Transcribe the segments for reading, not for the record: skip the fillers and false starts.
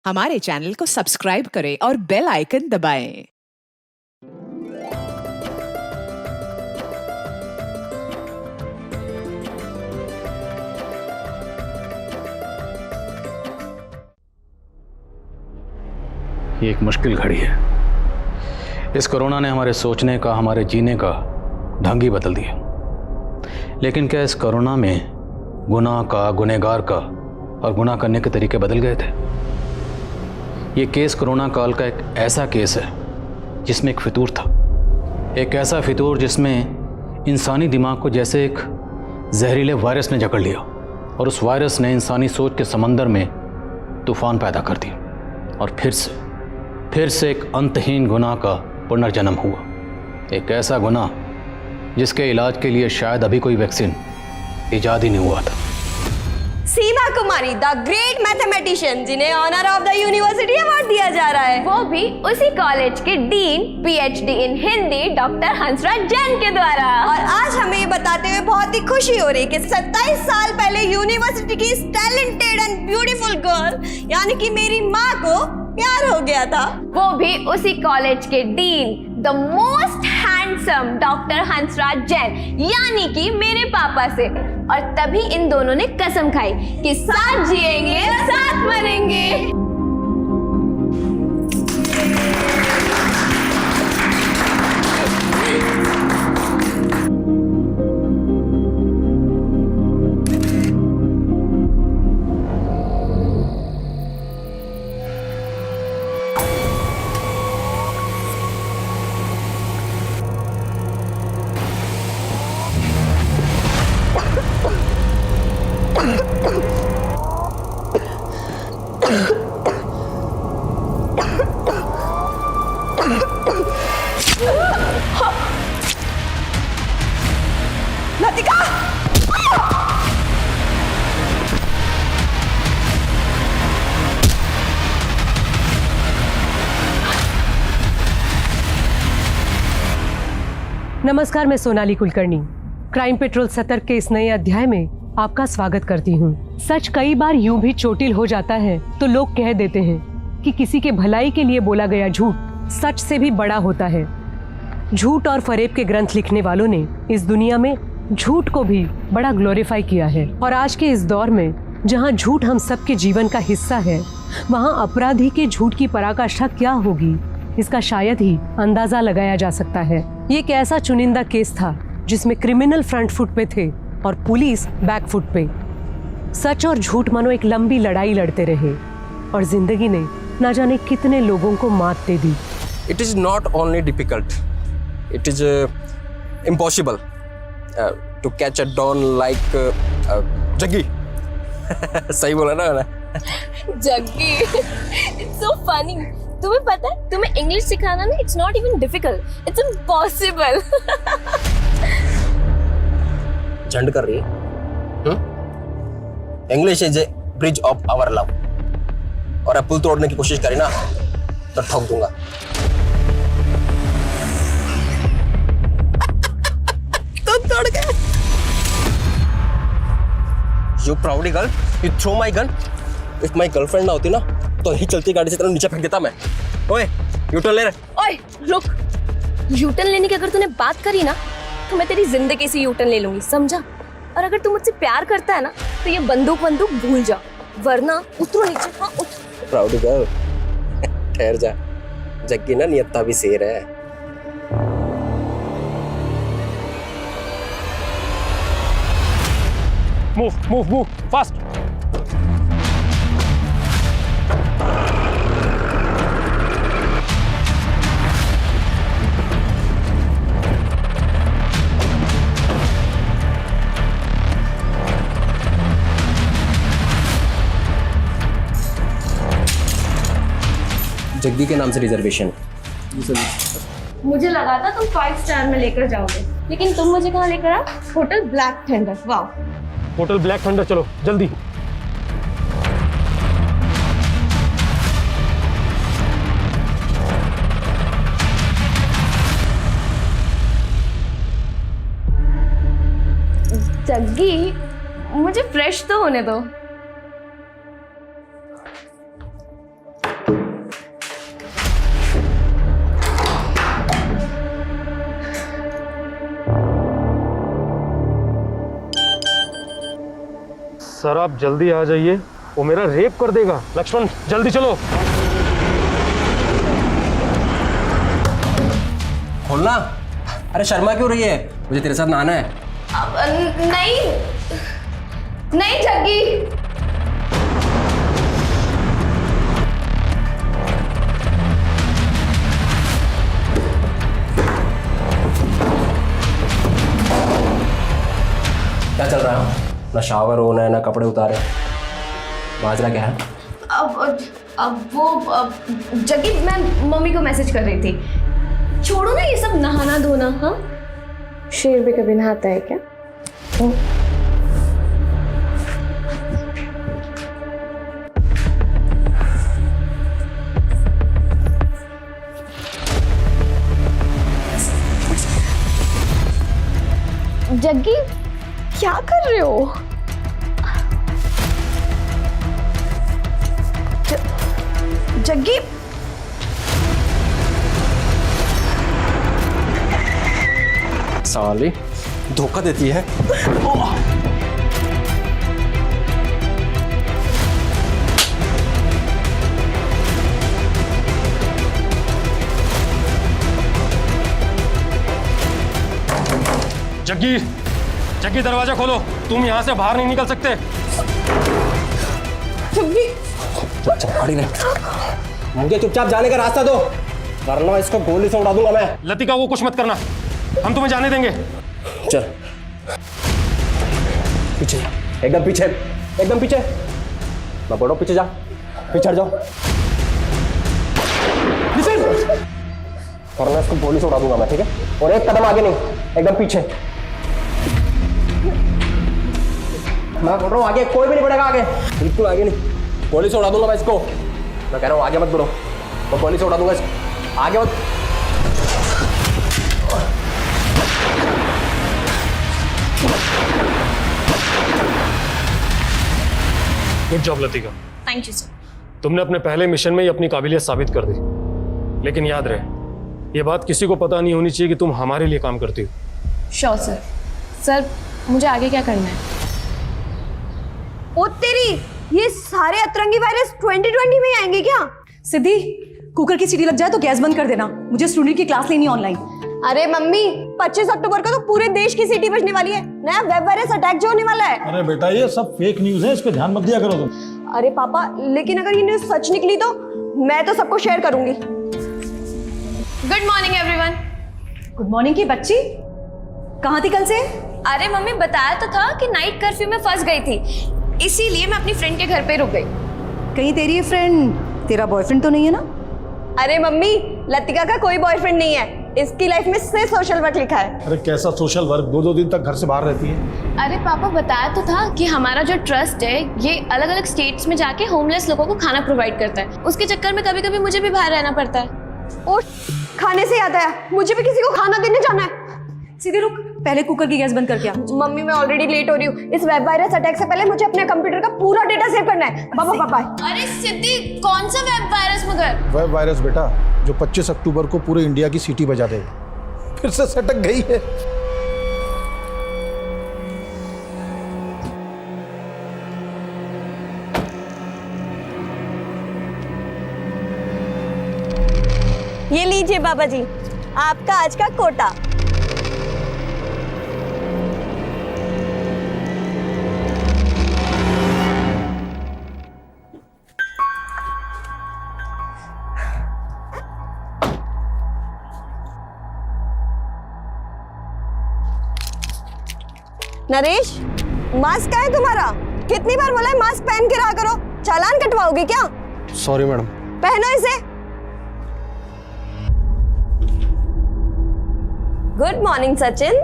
हमारे चैनल को सब्सक्राइब करें और बेल आइकन दबाएं। ये एक मुश्किल घड़ी है। इस कोरोना ने हमारे सोचने का, हमारे जीने का ढंग ही बदल दिया। लेकिन क्या इस कोरोना में गुनाह का, गुनहगार का और गुनाह करने के तरीके बदल गए थे? ये केस कोरोना काल का एक ऐसा केस है जिसमें एक फितूर था, एक ऐसा फितूर जिसमें इंसानी दिमाग को जैसे एक जहरीले वायरस ने जकड़ लिया और उस वायरस ने इंसानी सोच के समंदर में तूफान पैदा कर दिया और फिर से एक अंतहीन गुनाह का पुनर्जन्म हुआ। एक ऐसा गुनाह जिसके इलाज के लिए शायद अभी कोई वैक्सीन इजाद ही नहीं हुआ था। Seema Kumari, the great mathematician, जिन्हें honour of the university award दिया जा रहा है, वो भी उसी कॉलेज के dean, PhD in Hindi, doctor Hansraj Jain के द्वारा। और आज हमें ये बताते हुए बहुत ही खुशी हो रही है कि 27 साल पहले यूनिवर्सिटी की टैलेंटेड एंड ब्यूटीफुल गर्ल यानी कि मेरी माँ को प्यार हो गया था, वो भी उसी कॉलेज के dean, the most handsome doctor Hansraj Jain यानी कि मेरे पापा से। और तभी इन दोनों ने कसम खाई कि साथ जिएंगे, साथ मरेंगे। लतिका! नमस्कार, मैं सोनाली कुलकर्णी क्राइम पेट्रोल सतर्क के इस नए अध्याय में आपका स्वागत करती हूँ। सच कई बार यूं भी चोटिल हो जाता है तो लोग कह देते हैं कि किसी के भलाई के लिए बोला गया झूठ सच से भी बड़ा होता है। झूठ और फरेब के ग्रंथ लिखने वालों ने इस दुनिया में झूठ को भी बड़ा ग्लोरीफाई किया है। और आज के इस दौर में जहाँ झूठ हम सबके जीवन का हिस्सा है, वहाँ अपराधी के झूठ की पराकाष्ठा क्या होगी, इसका शायद ही अंदाजा लगाया जा सकता है। ये एक ऐसा चुनिंदा केस था जिसमें क्रिमिनल फ्रंट फुट पे थे और पुलिस बैक फुट पे। सच और झूठ मानो एक लंबी लड़ाई लड़ते रहे और जिंदगी ने ना जाने कितने लोगों को मात दे दी। It is not only difficult, it is impossible to catch a don like Jaggi. सही बोला ना मैंने? Jaggi, it's so funny। तुम्हें पता है, तुम्हें इंग्लिश सिखाना ना, it's not even difficult, it's impossible। झंड कर रही है? English is a bridge of our love. और अब पुल तोड़ने की कोशिश करी ना तो ठोक दूंगा। तो तोड़ गए। You proud girl, you throw my gun. If my girlfriend ना होती ना तो ही चलती गाड़ी से तेरे नीचे फेंक देता मैं। ओए, यूटर्न ले रहे। ओए, रुक। यूटर्न लेने की अगर तूने बात करी ना तो मैं तेरी जिंदगी से यूटर्न ले लूंगी, समझा? और अगर तू मुझसे प्यार करता है ना तो ये बंदूक भूल जा, वरना उतरो नीचे। हाँ, उतर। प्राउड गर्ल, ठहर जा, जग्गी ना नियत्ता भी शेर है। Move, fast. जग्गी के नाम से रिजर्वेशन। मुझे लगा था तुम 5 स्टार में लेकर जाओगे, लेकिन तुम मुझे कहाँ लेकर आए? Hotel black thunder. वाह, होटल ब्लैक थंडर, चलो जल्दी। जग्गी, मुझे फ्रेश तो होने दो। सर आप जल्दी आ जाइए, वो मेरा रेप कर देगा। लक्ष्मण जल्दी चलो। खोलना। अरे शर्मा क्यों रही है, मुझे तेरे साथ नहाना है। नहीं नहीं जग्गी, क्या चल रहा है? ना शावर होना है ना कपड़े उतारे, माजरा क्या है? जग्गी मैं मम्मी को मैसेज कर रही थी, छोड़ो ना ये सब नहाना धोना। हाँ, शेर भी कभी नहाता है क्या? जग्गी क्या कर रहे हो? जग्गी साली धोखा देती है। जग्गी, जग्गी दरवाजा खोलो, तुम यहाँ से बाहर नहीं निकल सकते। खड़ी रह, मुझे चुपचाप जाने का रास्ता दो, वरना इसको गोली से उड़ा दूंगा मैं। लतिका को कुछ मत करना, हम तुम्हें जाने देंगे। चल पीछे, एकदम पीछे, एकदम पीछे। मैं बोलो पीछे जा, पीछे हट जाओ। वरना इसको गोली से उड़ा दूंगा मैं, ठीक है? और एक कदम आगे नहीं, एकदम पीछे। मैं बोल रहा हूँ आगे कोई भी नहीं बढ़ेगा, आगे बिल्कुल आगे नहीं, गोली से उड़ा दूंगा मैं इसको। मैं कह रहा हूँ आगे मत बढ़ो, तो गोली से उड़ा दूंगा इसको, आगे मत। Good job Latika, thank you sir. तुमने अपने पहले मिशन में ही अपनी काबिलियत साबित कर दी। लेकिन याद रहे, ये बात किसी को पता नहीं होनी चाहिए कि तुम हमारे लिए काम करती हो। Sure sir. सर मुझे आगे क्या करना है? ओ तेरी, ये सारे अतरंगी वायरस 2020 में ही आएंगे क्या? सिद्धि, कुकर की सीटी लग जाए तो गैस बंद कर देना, मुझे स्टूडेंट की क्लास लेनी ऑनलाइन। अरे मम्मी, 25 अक्टूबर को तो पूरे देश की सीटी बजने वाली है, नया वेब वायरस अटैक जो होने वाला है। अरे बेटा ये सब फेक न्यूज़ है, इस पे ध्यान मत दिया करो तुम। अरे पापा, लेकिन अगर ये न्यूज़ सच निकली तो मैं तो सबको शेयर करूंगी। Good morning everyone. Good morning की बच्ची, कहाँ थी कल से? अरे मम्मी, बताया तो था कि नाइट कर्फ्यू में फंस गई थी, इसीलिए मैं अपनी फ्रेंड के घर पे रुक गई। कहीं तेरी ये फ्रेंड तेरा बॉयफ्रेंड तो नहीं है ना? अरे मम्मी, लतिका का कोई बॉयफ्रेंड नहीं है, इसकी लाइफ में सिर्फ सोशल वर्क लिखा है। अरे कैसा सोशल वर्क, 2-2 दिन तक घर से बाहर रहती है। अरे पापा, बताया तो था कि हमारा जो ट्रस्ट है ये अलग अलग स्टेट्स में जाके होमलेस लोगों को खाना प्रोवाइड करता है, उसके चक्कर में कभी कभी मुझे भी बाहर रहना पड़ता है। और खाने से याद आया, मुझे भी किसी को खाना देने जाना है। सीधे रुक, पहले कुकर की गैस बंद करके आ। मम्मी मैं ऑलरेडी लेट हो रही हूँ, इस वेब वायरस अटैक से पहले मुझे अपने कंप्यूटर का पूरा डेटा सेव करना है। पापा पापा। अरे सिद्धि, कौन सा वेब वायरस मगर? वेब वायरस बेटा, जो 25 अक्टूबर को पूरे इंडिया की सीटी बजा देगा। फिर से सटक गई है। ये लीजिए बाबा जी, आपका आज का कोटा। नरेश, मास्क कहाँ है तुम्हारा? कितनी बार बोला है मास्क पहन के रहा करो, चालान कटवाओगे क्या? Sorry madam. पहनो इसे। Good morning Sachin.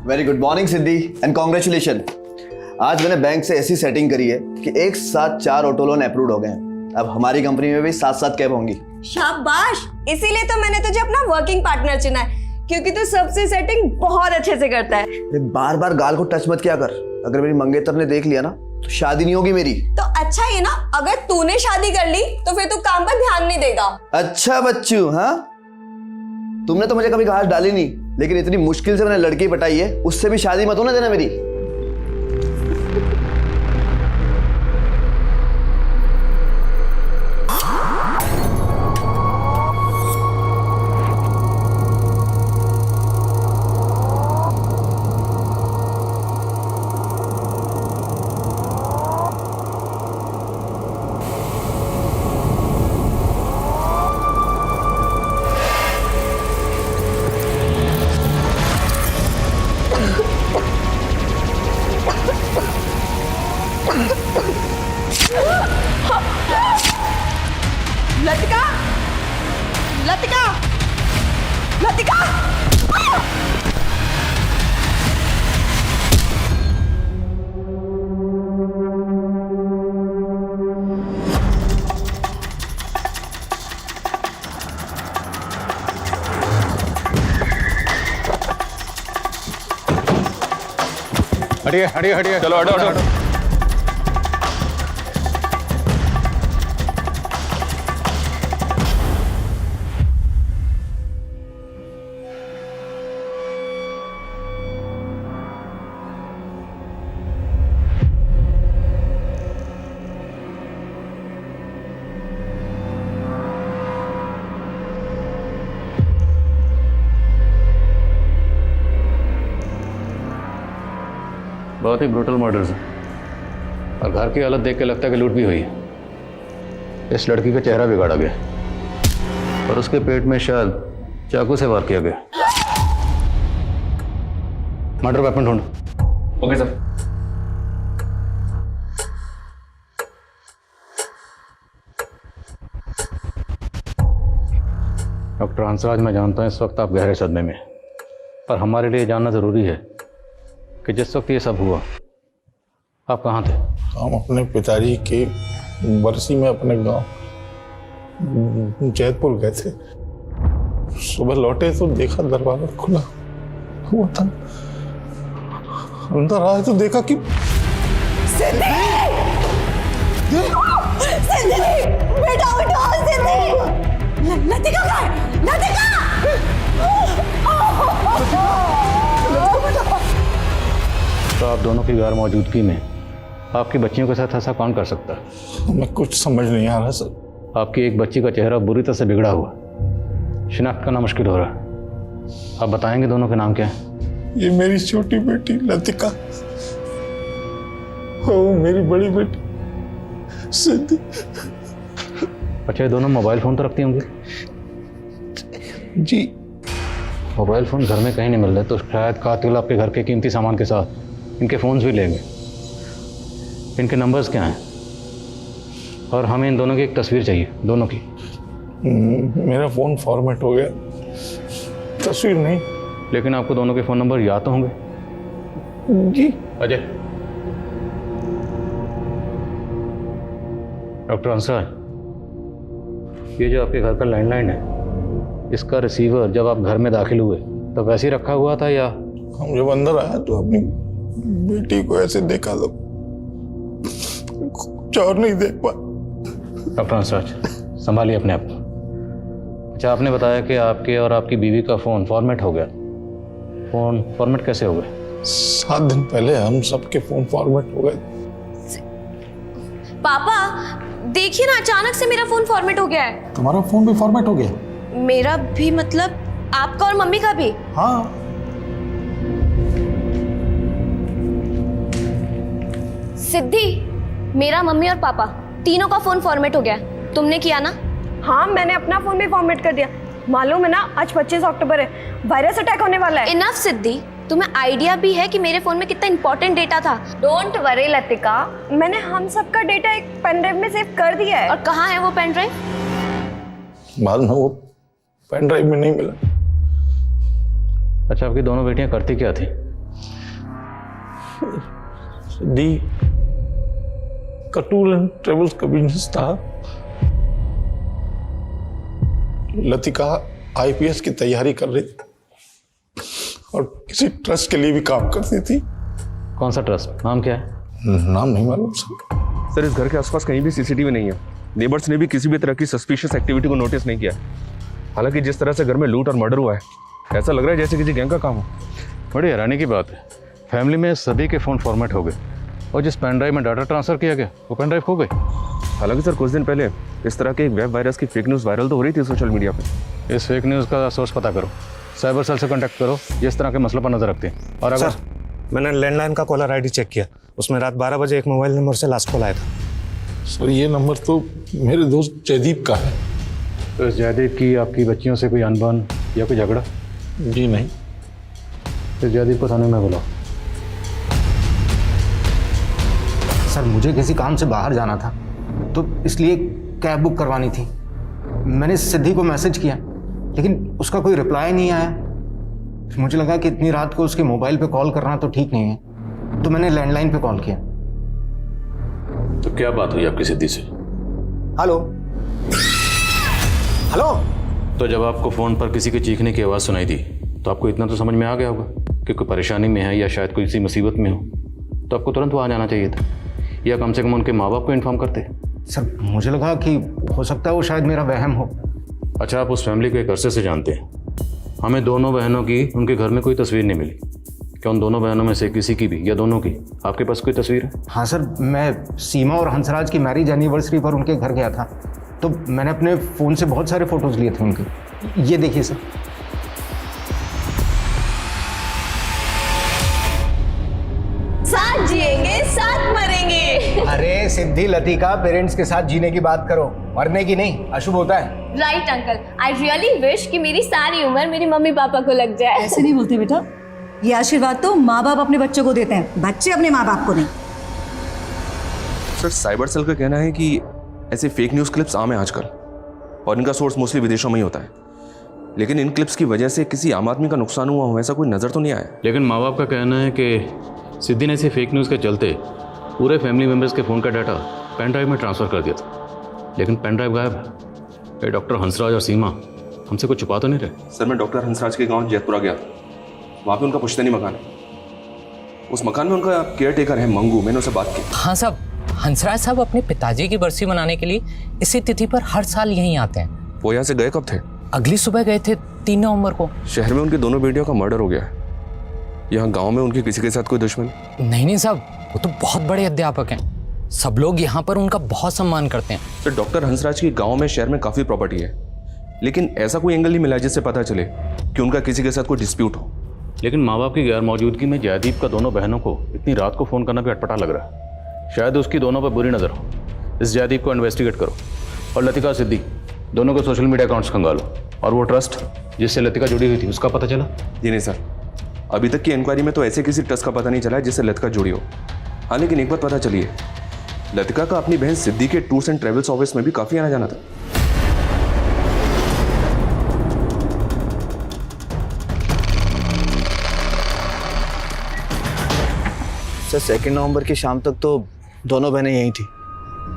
Very good morning Siddhi and congratulation. आज मैंने बैंक से ऐसी सेटिंग करी है कि एक साथ 4 ऑटो लोन अप्रूव हो गए हैं। अब हमारी कंपनी में भी 7-7 कैब होंगी। शाबाश, इसीलिए तो मैंने तुझे अपना वर्किंग पार्टनर चुना है, क्योंकि तू सबसे सेटिंग बहुत अच्छे से करता है। बार बार गाल को टच मत किया कर, अगर मेरी मंगेतर ने देख लिया ना तो शादी नहीं होगी मेरी। तो अच्छा ये ना, अगर तूने शादी कर ली तो फिर तू काम पर ध्यान नहीं देगा। अच्छा बच्चू, हाँ तुमने तो मुझे कभी घास डाली नहीं, लेकिन इतनी मुश्किल से मैंने लड़की पटाई है, उससे भी शादी मत होने देना मेरी। लतिका, लतिका, लतिका। हटिए हटिए हटिए, चलो हटो हटो हटो। बहुत ही ब्रूटल मर्डर्स हैं और घर की हालत देख के लगता है कि लूट भी हुई है। इस लड़की का चेहरा बिगाड़ा गया और उसके पेट में शायद चाकू से वार किया गया। मर्डर वेपन ढूंढो। Okay sir. डॉक्टर हंसराज, मैं जानता हूं इस वक्त आप गहरे सदमे में, पर हमारे लिए जानना ज़रूरी है कि जिस वक्त ये सब हुआ आप कहाँ थे? हम अपने पिताजी के बरसी में अपने गांव जैतपुर गए थे। सुबह लौटे तो देखा दरवाजा खुला हुआ था। अंदर आए तो देखा कि सिद्धि! सिद्धि! बेटा बेटा सिद्धि! लतिका कहाँ है? लतिका! तो आप दोनों की गैर मौजूदगी में आपकी बच्चियों के साथ ऐसा कौन कर सकता है? हमें कुछ समझ नहीं आ रहा सर। आपकी एक बच्ची का चेहरा बुरी तरह से बिगड़ा हुआ, शिनाख्त करना मुश्किल हो रहा है। आप बताएंगे दोनों के नाम क्या है? ये मेरी छोटी बेटी लतिका, वो मेरी बड़ी बेटी सिद्धि। अच्छा, ये दोनों मोबाइल फ़ोन तो रखती होंगी? जी। मोबाइल फ़ोन घर में कहीं नहीं मिल रहे, तो शायद कातिल आपके घर के कीमती सामान के साथ इनके फ़ोन्स भी लेंगे। इनके नंबर्स क्या हैं? और हमें इन दोनों की एक तस्वीर चाहिए, दोनों की। मेरा फ़ोन फॉर्मेट हो गया, तस्वीर नहीं। लेकिन आपको दोनों के फ़ोन नंबर याद तो होंगे? जी। अजय, डॉक्टर हंसराज, ये जो आपके घर का लैंडलाइन है, इसका रिसीवर जब आप घर में दाखिल हुए तो वैसे ही रखा हुआ था या? हम जब अंदर आए तो अपनी बेटी को ऐसे देखा तो कुछ और नहीं देख पा। डॉक्टर हंसराज, संभालिए अपने आप को। अच्छा, आपने बताया कि आपके और आपकी बीवी का फ़ोन फॉर्मेट हो गया। फ़ोन फॉर्मेट कैसे हो गए? 7 दिन पहले हम सबके फ़ोन फॉर्मेट हो गए। पापा देखिए ना, अचानक से मेरा फोन फॉर्मेट हो गया है। तुम्हारा फ़ोन भी फॉर्मेट हो गया? मेरा भी मतलब आपका और मम्मी का भी? हाँ। सिद्धि, मेरा, मम्मी और पापा तीनों का फोन फॉर्मेट हो गया। तुमने किया ना? हाँ, मैंने अपना फोन भी फॉर्मेट कर दिया। मालूम है ना, आज 25 अक्टूबर है, वायरस अटैक होने वाला है। इनफ सिद्धि, तुम्हें आइडिया भी है कि मेरे फोन में कितना इंपॉर्टेंट डेटा था। डोंट वरी लतिका, मैंने हम सबका डेटा एक पेन ड्राइव में सेव कर दिया है। और कहाँ है वो पेन ड्राइव? बाद में वो पेन ड्राइव में नहीं मिला। अच्छा, आपकी दोनों बेटियां करती क्या थी? दी का टूर एंड ट्रेवल्स का बिजनेस था। लतिका आईपीएस की तैयारी कर रही थी और किसी ट्रस्ट के लिए भी काम करती थी। कौन सा ट्रस्ट? नाम क्या है? नाम नहीं मालूम सर, इस घर के आसपास कहीं भी सीसीटीवी नहीं है। नेबर्स ने भी किसी भी तरह की सस्पिशियस एक्टिविटी को नोटिस नहीं किया। हालांकि जिस तरह से घर में लूट और मर्डर हुआ है, ऐसा लग रहा है जैसे किसी गैंग का काम हो। बड़ी हैरानी की बात है, फैमिली में सभी के फ़ोन फॉर्मेट हो गए और जिस पेन ड्राइव में डाटा ट्रांसफ़र किया गया वो पेन ड्राइव खो गई। हालांकि सर, कुछ दिन पहले इस तरह के एक वेब वायरस की फेक न्यूज़ वायरल तो हो रही थी सोशल मीडिया पे। इस फेक न्यूज़ का सोर्स पता करो, साइबर सेल से कांटेक्ट करो, जिस तरह के मसले पर नजर रखते हैं। और अगर मैंने लैंडलाइन का कॉलर आईडी चेक किया, उसमें रात 12 बजे एक मोबाइल नंबर से लास्ट कॉल आया था। सर, ये नंबर तो मेरे दोस्त जयदीप का है। तो इस जयदीप की आपकी बच्चियों से कोई अनबन या कोई झगड़ा? जी नहीं। तो जयदीप को थाने में बुलाओ। सर, मुझे किसी काम से बाहर जाना था तो इसलिए कैब बुक करवानी थी। मैंने सिद्धि को मैसेज किया लेकिन उसका कोई रिप्लाई नहीं आया। फिर मुझे लगा कि इतनी रात को उसके मोबाइल पे कॉल करना तो ठीक नहीं है, तो मैंने लैंडलाइन पे कॉल किया। तो क्या बात हुई आपकी सिद्धि से? Hello hello. तो जब आपको फोन पर किसी के चीखने की आवाज़ सुनाई दी तो आपको इतना तो समझ में आ गया होगा कि कोई परेशानी में है या शायद कोई सी मुसीबत में हो, तो आपको तुरंत वहाँ जाना चाहिए था, या कम से कम उनके माँ बाप को इन्फॉर्म करते। सर मुझे लगा कि हो सकता है वो शायद मेरा वहम हो। अच्छा, आप उस फैमिली को एक अरसे से जानते हैं। हमें दोनों बहनों की उनके घर में कोई तस्वीर नहीं मिली। क्या उन दोनों बहनों में से किसी की भी या दोनों की आपके पास कोई तस्वीर है? हाँ सर, मैं सीमा और हंसराज की मैरिज एनिवर्सरी पर उनके घर गया था, तो मैंने अपने फ़ोन से बहुत सारे फ़ोटोज़ लिए थे उनके। ये देखिए सर। साथ जिएंगे साथ मरेंगे। अरे सिद्धि लतिका, पेरेंट्स के साथ जीने की बात करो, मरने की नहीं, अशुभ होता है। Right uncle, I really wish कि मेरी सारी उम्र मेरी मम्मी पापा को लग जाए। ऐसे नहीं बोलते बेटा, ये आशीर्वाद तो माँ बाप अपने बच्चों को देते हैं, बच्चे अपने माँ बाप को नहीं। सर साइबर सेल का कहना है कि ऐसे फेक न्यूज़ क्लिप्स आम है आजकल, और इनका सोर्स मोस्टली विदेशों में ही होता है। लेकिन इन क्लिप्स की वजह से किसी आम आदमी का नुकसान हुआ हो ऐसा कोई नज़र तो नहीं आया। लेकिन माँ बाप का कहना है कि सिद्धि ने ऐसे फेक न्यूज़ के चलते पूरे फैमिली मेम्बर्स के फ़ोन का डाटा पेन ड्राइव में ट्रांसफ़र कर दिया था, लेकिन पेन ड्राइव गायब है। ये डॉक्टर हंसराज और सीमा हमसे कुछ छुपा तो नहीं रहे? सर मैं डॉक्टर हंसराज के गांव जैतपुरा गया था, वहाँ पे उनका पुश्तैनी मकान है। उस मकान में उनका केयर टेकर है मंगू, मैंने उससे बात की। हाँ साहब, हंसराज साहब अपने पिताजी की बरसी मनाने के लिए इसी तिथि पर हर साल यहीं आते हैं। वो यहाँ से गए कब थे? अगली सुबह गए थे 3 नवंबर को। शहर में उनके दोनों बेटियों का मर्डर हो गया है। यहाँ गांव में उनके किसी के साथ कोई दुश्मन? नहीं साहब, वो तो बहुत बड़े अध्यापक हैं, सब लोग यहाँ पर उनका बहुत सम्मान करते हैं। तो डॉक्टर हंसराज की गाँव में शहर में काफ़ी प्रॉपर्टी है, लेकिन ऐसा कोई एंगल नहीं मिला जिससे पता चले कि उनका किसी के साथ कोई डिस्प्यूट हो। लेकिन माँ बाप की गैर मौजूदगी में जयदीप का दोनों बहनों को इतनी रात को फ़ोन करना भी अटपटा लग रहा है। शायद उसकी दोनों पर बुरी नज़र हो। इस जयदीप को इन्वेस्टिगेट करो और लतिका सिद्धि दोनों को सोशल मीडिया अकाउंट्स खंगालो, और वो ट्रस्ट जिससे लतिका जुड़ी हुई थी उसका पता चला? जी नहीं सर, अभी तक की इंक्वायरी में तो ऐसे किसी ट्रस्ट का पता नहीं चला है जिससे लतिका जुड़ी हो। हाँ लेकिन एक बात पता चली है, लतिका का अपनी बहन सिद्धि के टूर्स एंड ट्रेवल्स ऑफिस में भी काफ़ी आना जाना था। सर 2 नवंबर की शाम तक तो दोनों बहनें यहीं थी।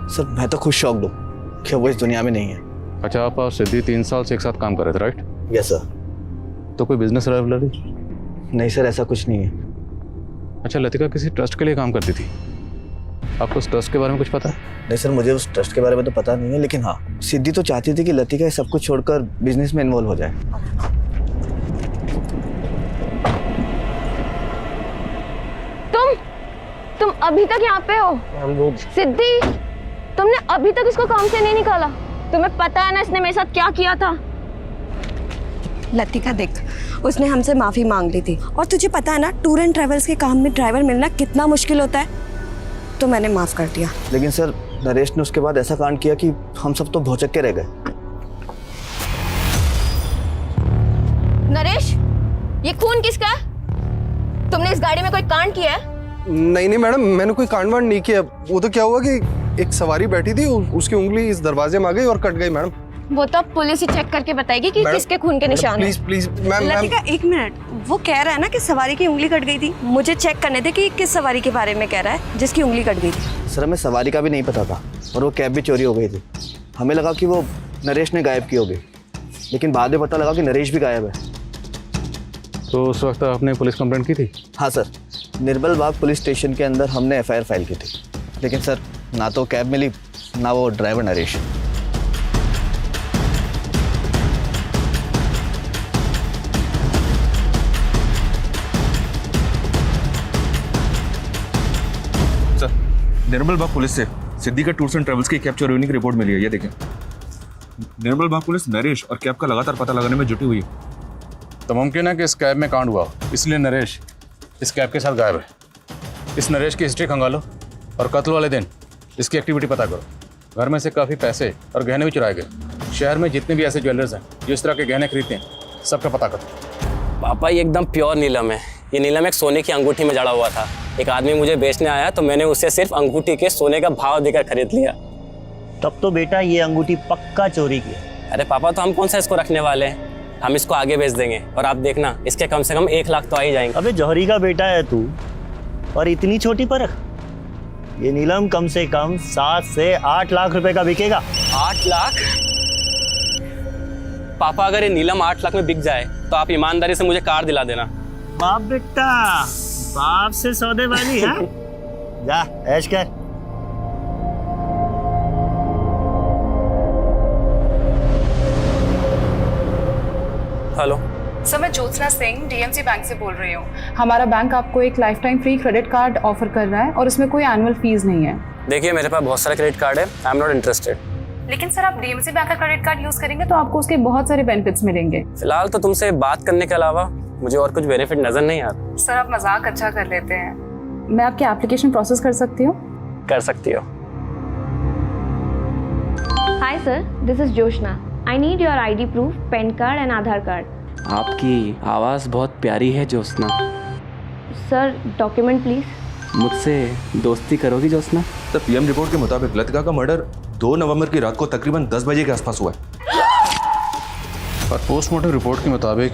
सर मैं तो खुद शॉक्ड हूँ कि वो इस दुनिया में नहीं है। अच्छा, आप और सिद्धि 3 साल से एक साथ काम कर रहे थे, राइट? Yes sir. तो कोई बिजनेस राइवलरी? नहीं सर, ऐसा कुछ नहीं है। अच्छा, लतिका किसी ट्रस्ट के लिए काम करती थी, आपको उस ट्रस्ट के बारे में कुछ पता है? नहीं सर, मुझे उस ट्रस्ट के बारे में तो पता नहीं है, लेकिन हाँ सिद्धि तो चाहती थी कि लतिका सब कुछ छोड़कर बिजनेस में इन्वॉल्व हो जाए। तुम अभी तक यहाँ पे हो? सिद्धि, तुमने अभी तक इसको काम से नहीं निकाला? तुम्हें पता है ना इसने मेरे साथ क्या किया था? लतिका देख, उसने हमसे माफ़ी मांग ली थी, और तुझे पता है ना टूर एंड ट्रेवल्स के काम में ड्राइवर मिलना कितना मुश्किल होता है, तो मैंने माफ़ कर दिया। लेकिन सर नरेश ने उसके बाद ऐसा कांड किया कि हम सब तो भौचक के रह गए। नरेश, ये खून किसका है? तुमने इस गाड़ी में कोई कांड किया है? नहीं मैडम, मैंने कोई कांड वांड नहीं किया। वो तो क्या हुआ कि एक सवारी बैठी थी, उसकी उंगली इस दरवाजे में आ गई और कट गई मैडम। वो तो अब पुलिस ही चेक करके बताएगी कि किसके खून के निशान हैं। Please ma'am. लतिका 1 मिनट, वो कह रहा है ना कि सवारी की उंगली कट गई थी। मुझे चेक करने थे कि किस सवारी के बारे में कह रहा है जिसकी उंगली कट गई थी। सर हमें सवारी का भी नहीं पता था, और वो कैब भी चोरी हो गई थी। हमें लगा कि वो नरेश ने गायब की होगी, लेकिन बाद में पता लगा कि नरेश भी गायब है। तो उस वक्त आपने पुलिस कंप्लेंट की थी? हाँ सर, निर्मल बाग पुलिस स्टेशन के अंदर हमने FIR फाइल की थी, लेकिन सर ना तो कैब मिली ना वो ड्राइवर नरेश। सर निर्मल बाग पुलिस से सिद्धि का टूर्स एंड ट्रेवल्स की कैब चोरी होने की रिपोर्ट मिली है, ये देखें। निर्मल बाग पुलिस नरेश और कैब का लगातार पता लगाने में जुटी हुई है। तो मुमकिन है कि इस कैब में कांड हुआ, इसलिए नरेश इस कैब के साथ गायब है। इस नरेश की हिस्ट्री खंगालो और कत्ल वाले दिन इसकी एक्टिविटी पता करो। घर में से काफ़ी पैसे और गहने भी चुराए गए। शहर में जितने भी ऐसे ज्वेलर्स हैं जो इस तरह के गहने खरीदते हैं, सबका पता करो। पापा ये एकदम प्योर नीलम है। ये नीलम एक सोने की अंगूठी में जड़ा हुआ था। एक आदमी मुझे बेचने आया तो मैंने उससे सिर्फ अंगूठी के सोने का भाव देकर खरीद लिया। तब तो बेटा ये अंगूठी पक्का चोरी की है। अरे पापा, तो हम कौन सा इसको रखने वाले हैं, हम इसको आगे बेच देंगे और आप देखना इसके कम से कम 1 लाख तो आ ही जाएंगे। अबे जौहरी का बेटा है तू और इतनी छोटी परख। ये नीलम कम से कम 7 से 8 लाख रुपए का बिकेगा। 8 लाख? पापा, अगर ये नीलम 8 लाख में बिक जाए तो आप ईमानदारी से मुझे कार दिला देना। बाप बेटा, बाप से सौदेबाजी है। जा ऐश कर। हेलो सर, मैं ज्योत्सना सिंह डीएमसी बैंक से बोल रही हूँ। हमारा बैंक आपको एक life time free credit card offer कर रहा है और उसमें कोई एनुअल फीस नहीं है। देखिए, मेरे पास बहुत सारे क्रेडिट कार्ड है, आई एम नॉट इंटरेस्टेड। लेकिन सर, आप डीएमसी बैंक का क्रेडिट कार्ड यूज करेंगे तो आपको उसके बहुत सारे बेनिफिट्स मिलेंगे। फिलहाल तो तुमसे बात करने के अलावा मुझे और कुछ बेनिफिट नजर नहीं आ रहा। सर, आप मजाक अच्छा कर लेते हैं। मैं आपकी एप्लीकेशन प्रोसेस कर सकती हूँ? कर सकती हो। Hi sir, this is Joshna. I need your ID proof, pan card and Aadhaar card. आपकी आवाज़ बहुत प्यारी है ज्योत्सना। Sir, document please. मुझसे दोस्ती करोगी ज्योत्सना? तो पीएम रिपोर्ट के मुताबिक लतिका का मर्डर 2 नवंबर की रात को तकरीबन 10 बजे के आसपास हुआ है। और पोस्टमार्टम रिपोर्ट के मुताबिक